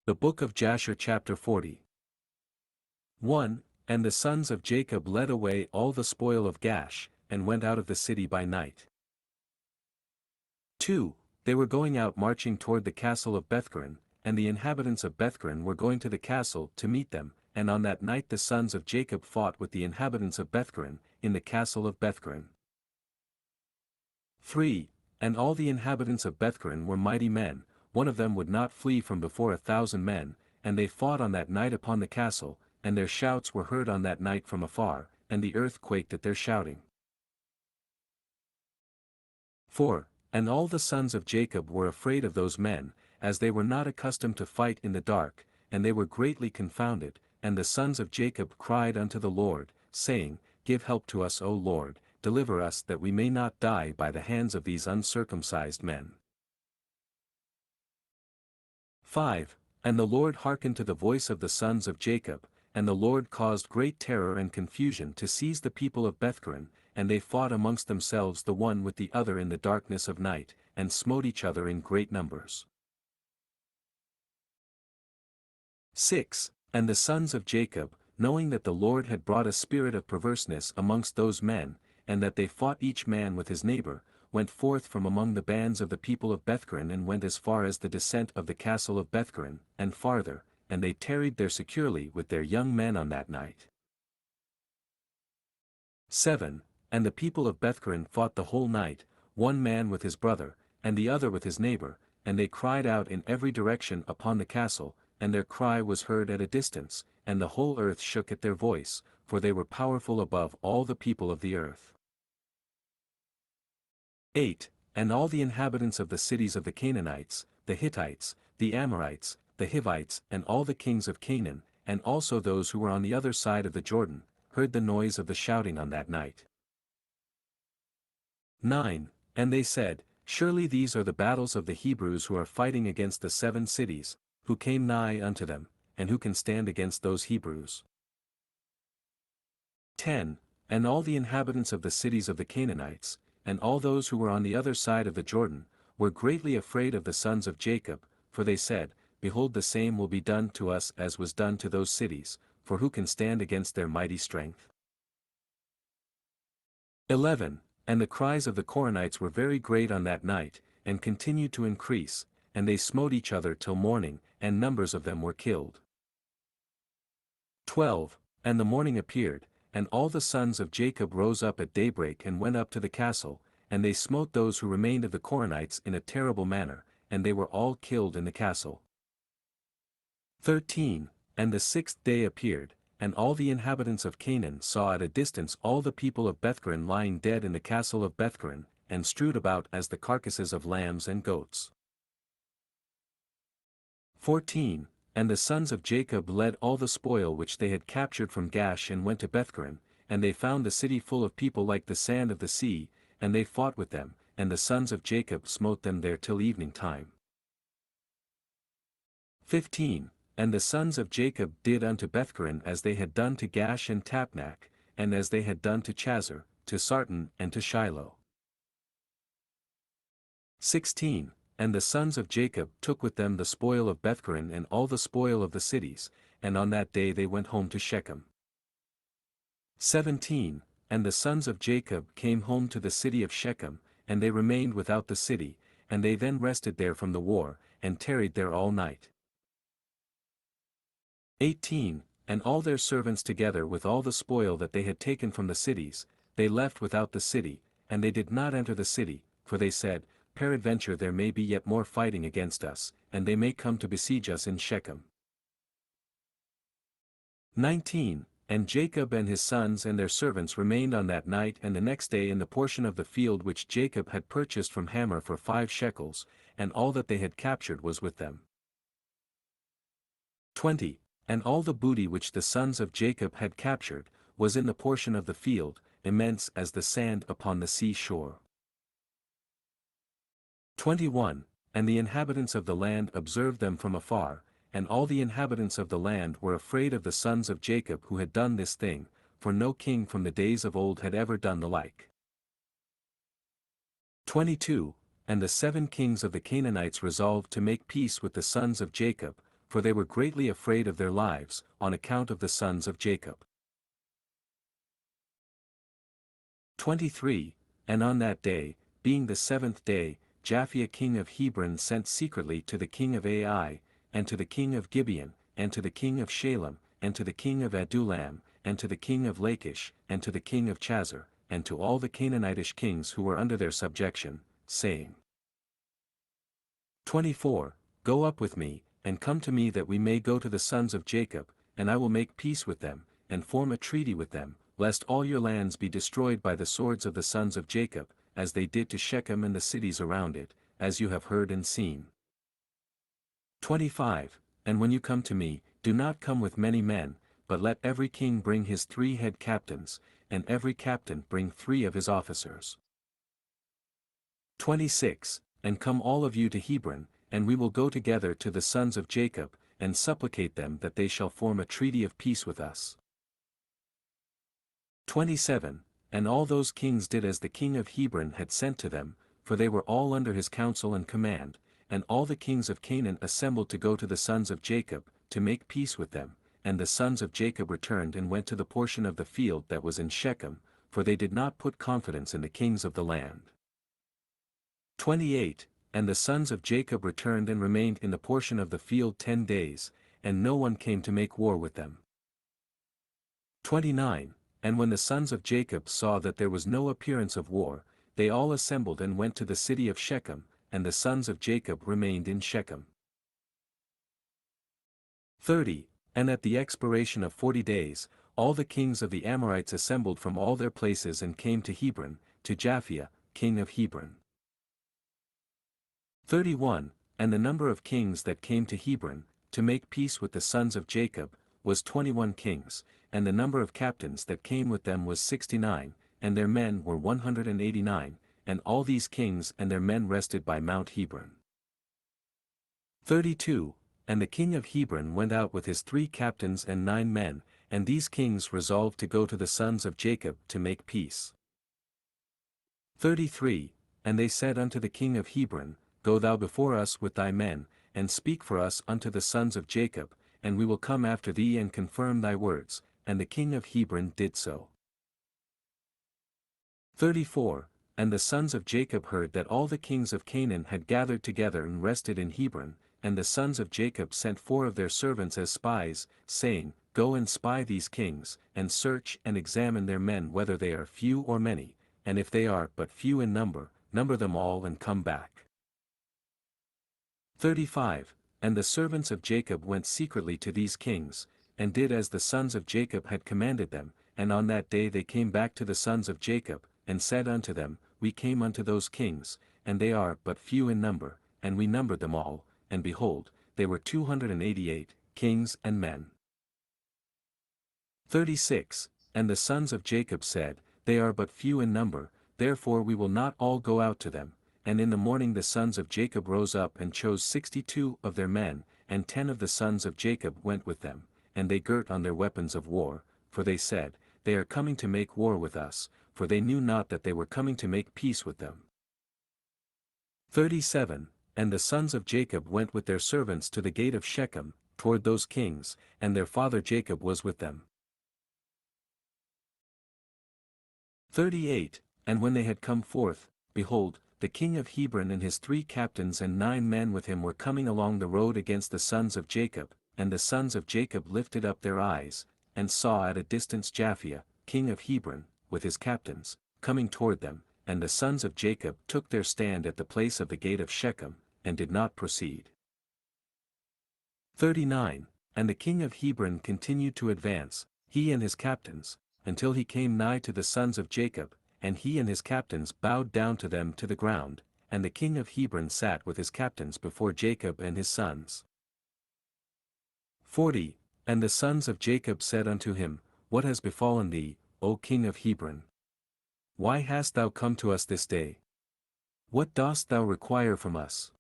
The Book of Jasher chapter 40. 1. And the sons of Jacob led away all the spoil of Gash, and went out of the city by night. 2. They were going out marching toward the castle of Bethkaren, and the inhabitants of Bethkaren were going to the castle to meet them, and on that night the sons of Jacob fought with the inhabitants of Bethkaren, in the castle of Bethkaren. 3. And all the inhabitants of Bethkaren were mighty men, one of them would not flee from before 1,000 men, and they fought on that night upon the castle, and their shouts were heard on that night from afar, and the earth quaked at their shouting. 4. And all the sons of Jacob were afraid of those men, as they were not accustomed to fight in the dark, and they were greatly confounded, and the sons of Jacob cried unto the Lord, saying, Give help to us, O Lord, deliver us that we may not die by the hands of these uncircumcised men. 5. And the Lord hearkened to the voice of the sons of Jacob, and the Lord caused great terror and confusion to seize the people of Bethkaren, and they fought amongst themselves the one with the other in the darkness of night, and smote each other in great numbers. 6. And the sons of Jacob, knowing that the Lord had brought a spirit of perverseness amongst those men, and that they fought each man with his neighbor, went forth from among the bands of the people of Bethkaren and went as far as the descent of the castle of Bethkaren, and farther, and they tarried there securely with their young men on that night. 7. And the people of Bethkaren fought the whole night, one man with his brother, and the other with his neighbor, and they cried out in every direction upon the castle, and their cry was heard at a distance, and the whole earth shook at their voice, for they were powerful above all the people of the earth. 8. And all the inhabitants of the cities of the Canaanites, the Hittites, the Amorites, the Hivites and all the kings of Canaan, and also those who were on the other side of the Jordan, heard the noise of the shouting on that night. 9. And they said, Surely these are the battles of the Hebrews who are fighting against the 7 cities, who came nigh unto them, and who can stand against those Hebrews? 10. And all the inhabitants of the cities of the Canaanites, and all those who were on the other side of the Jordan, were greatly afraid of the sons of Jacob, for they said, Behold, the same will be done to us as was done to those cities, for who can stand against their mighty strength? 11. And the cries of the Koranites were very great on that night, and continued to increase, and they smote each other till morning, and numbers of them were killed. 12. And the morning appeared, and all the sons of Jacob rose up at daybreak and went up to the castle, and they smote those who remained of the Koranites in a terrible manner, and they were all killed in the castle. 13. And the 6th day appeared, and all the inhabitants of Canaan saw at a distance all the people of Bethkaren lying dead in the castle of Bethkaren, and strewed about as the carcasses of lambs and goats. 14. And the sons of Jacob led all the spoil which they had captured from Gash and went to Bethkaren, and they found the city full of people like the sand of the sea, and they fought with them, and the sons of Jacob smote them there till evening time. 15. And the sons of Jacob did unto Bethkaren as they had done to Gash and Tapnach, and as they had done to Jasher, to Sarton and to Shiloh. 16. And the sons of Jacob took with them the spoil of Bethkaren and all the spoil of the cities, and on that day they went home to Shechem. 17. And the sons of Jacob came home to the city of Shechem, and they remained without the city, and they then rested there from the war, and tarried there all night. 18. And all their servants together with all the spoil that they had taken from the cities, they left without the city, and they did not enter the city, for they said, Peradventure there may be yet more fighting against us, and they may come to besiege us in Shechem. 19. And Jacob and his sons and their servants remained on that night and the next day in the portion of the field which Jacob had purchased from Hamor for 5 shekels, and all that they had captured was with them. 20. And all the booty which the sons of Jacob had captured, was in the portion of the field, immense as the sand upon the sea shore. 21. And the inhabitants of the land observed them from afar, and all the inhabitants of the land were afraid of the sons of Jacob who had done this thing, for no king from the days of old had ever done the like. 22. And the 7 kings of the Canaanites resolved to make peace with the sons of Jacob, for they were greatly afraid of their lives, on account of the sons of Jacob. 23. And on that day, being the 7th day, Japhet king of Hebron sent secretly to the king of Ai, and to the king of Gibeon, and to the king of Shalem, and to the king of Adullam, and to the king of Lachish, and to the king of Chazar, and to all the Canaanitish kings who were under their subjection, saying, 24. Go up with me, and come to me that we may go to the sons of Jacob, and I will make peace with them, and form a treaty with them, lest all your lands be destroyed by the swords of the sons of Jacob, as they did to Shechem and the cities around it, as you have heard and seen. 25. And when you come to me, do not come with many men, but let every king bring his 3 head captains, and every captain bring 3 of his officers. 26. And come all of you to Hebron, and we will go together to the sons of Jacob, and supplicate them that they shall form a treaty of peace with us. 27. And all those kings did as the king of Hebron had sent to them, for they were all under his counsel and command, and all the kings of Canaan assembled to go to the sons of Jacob, to make peace with them, and the sons of Jacob returned and went to the portion of the field that was in Shechem, for they did not put confidence in the kings of the land. 28. And the sons of Jacob returned and remained in the portion of the field 10 days, and no one came to make war with them. 29. And when the sons of Jacob saw that there was no appearance of war, they all assembled and went to the city of Shechem, and the sons of Jacob remained in Shechem. 30. And at the expiration of 40 days, all the kings of the Amorites assembled from all their places and came to Hebron, to Japhet, king of Hebron. 31. And the number of kings that came to Hebron, to make peace with the sons of Jacob, was 21 kings, and the number of captains that came with them was 69, and their men were 189, and all these kings and their men rested by Mount Hebron. 32. And the king of Hebron went out with his 3 captains and 9 men, and these kings resolved to go to the sons of Jacob to make peace. 33. And they said unto the king of Hebron, Go thou before us with thy men, and speak for us unto the sons of Jacob, and we will come after thee and confirm thy words, and the king of Hebron did so. 34. And the sons of Jacob heard that all the kings of Canaan had gathered together and rested in Hebron, and the sons of Jacob sent 4 of their servants as spies, saying, Go and spy these kings, and search and examine their men whether they are few or many, and if they are but few in number, number them all and come back. 35. And the servants of Jacob went secretly to these kings, and did as the sons of Jacob had commanded them, and on that day they came back to the sons of Jacob, and said unto them, We came unto those kings, and they are but few in number, and we numbered them all, and behold, they were 288, kings and men. 36. And the sons of Jacob said, They are but few in number, therefore we will not all go out to them. And in the morning the sons of Jacob rose up and chose 62 of their men, and 10 of the sons of Jacob went with them, and they girt on their weapons of war, for they said, They are coming to make war with us, for they knew not that they were coming to make peace with them. 37. And the sons of Jacob went with their servants to the gate of Shechem, toward those kings, and their father Jacob was with them. 38. And when they had come forth, behold, the king of Hebron and his 3 captains and 9 men with him were coming along the road against the sons of Jacob, and the sons of Jacob lifted up their eyes, and saw at a distance Japhet, king of Hebron, with his captains, coming toward them, and the sons of Jacob took their stand at the place of the gate of Shechem, and did not proceed. 39. And the king of Hebron continued to advance, he and his captains, until he came nigh to the sons of Jacob, and he and his captains bowed down to them to the ground, and the king of Hebron sat with his captains before Jacob and his sons. 40. And the sons of Jacob said unto him, What has befallen thee, O king of Hebron? Why hast thou come to us this day? What dost thou require from us?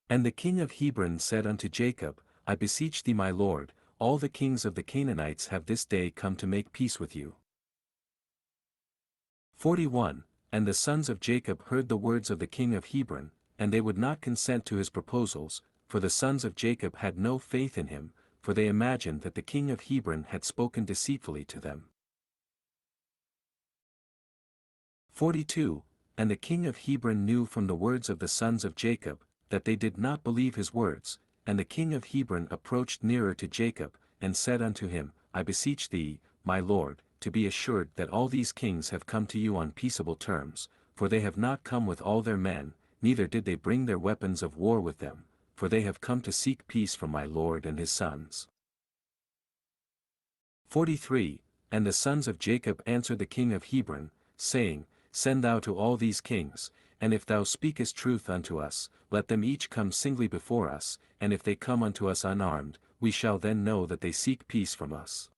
And the king of Hebron said unto Jacob, I beseech thee my lord, all the kings of the Canaanites have this day come to make peace with you. 41. And the sons of Jacob heard the words of the king of Hebron, and they would not consent to his proposals, for the sons of Jacob had no faith in him, for they imagined that the king of Hebron had spoken deceitfully to them. 42. And the king of Hebron knew from the words of the sons of Jacob, that they did not believe his words, and the king of Hebron approached nearer to Jacob, and said unto him, I beseech thee, my lord, to be assured that all these kings have come to you on peaceable terms, for they have not come with all their men, neither did they bring their weapons of war with them, for they have come to seek peace from my lord and his sons. 43. And the sons of Jacob answered the king of Hebron, saying, Send thou to all these kings, and if thou speakest truth unto us, let them each come singly before us, and if they come unto us unarmed, we shall then know that they seek peace from us.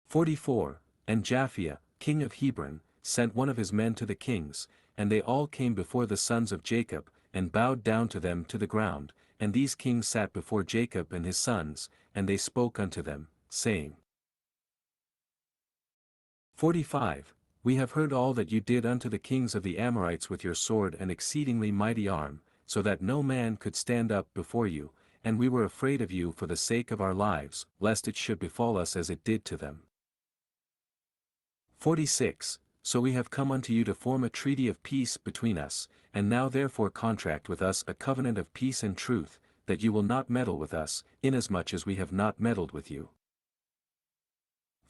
44. And Japher, king of Hebron, sent one of his men to the kings, and they all came before the sons of Jacob, and bowed down to them to the ground, and these kings sat before Jacob and his sons, and they spoke unto them, saying, 45. We have heard all that you did unto the kings of the Amorites with your sword and exceedingly mighty arm, so that no man could stand up before you, and we were afraid of you for the sake of our lives, lest it should befall us as it did to them. 46. So we have come unto you to form a treaty of peace between us, and now therefore contract with us a covenant of peace and truth, that you will not meddle with us, inasmuch as we have not meddled with you.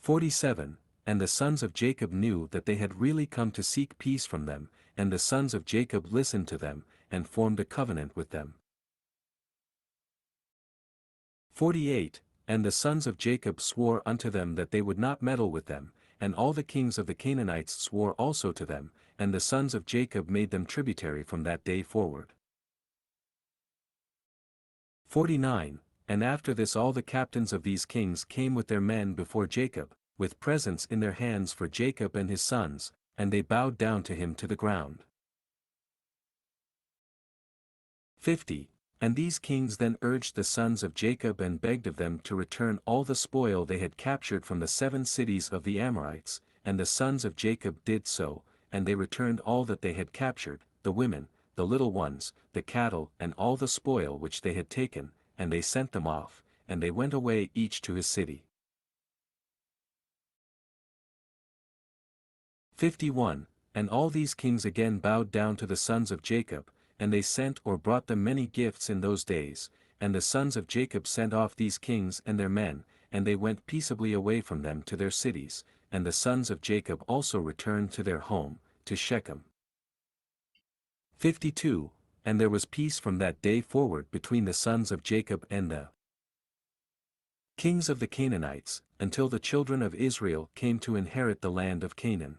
47. And the sons of Jacob knew that they had really come to seek peace from them, and the sons of Jacob listened to them, and formed a covenant with them. 48. And the sons of Jacob swore unto them that they would not meddle with them, and all the kings of the Canaanites swore also to them, and the sons of Jacob made them tributary from that day forward. 49. And after this all the captains of these kings came with their men before Jacob, with presents in their hands for Jacob and his sons, and they bowed down to him to the ground. 50. And these kings then urged the sons of Jacob and begged of them to return all the spoil they had captured from the 7 cities of the Amorites, and the sons of Jacob did so, and they returned all that they had captured, the women, the little ones, the cattle and all the spoil which they had taken, and they sent them off, and they went away each to his city. 51. And all these kings again bowed down to the sons of Jacob, and they sent or brought them many gifts in those days, and the sons of Jacob sent off these kings and their men, and they went peaceably away from them to their cities, and the sons of Jacob also returned to their home, to Shechem. 52. And there was peace from that day forward between the sons of Jacob and the kings of the Canaanites, until the children of Israel came to inherit the land of Canaan.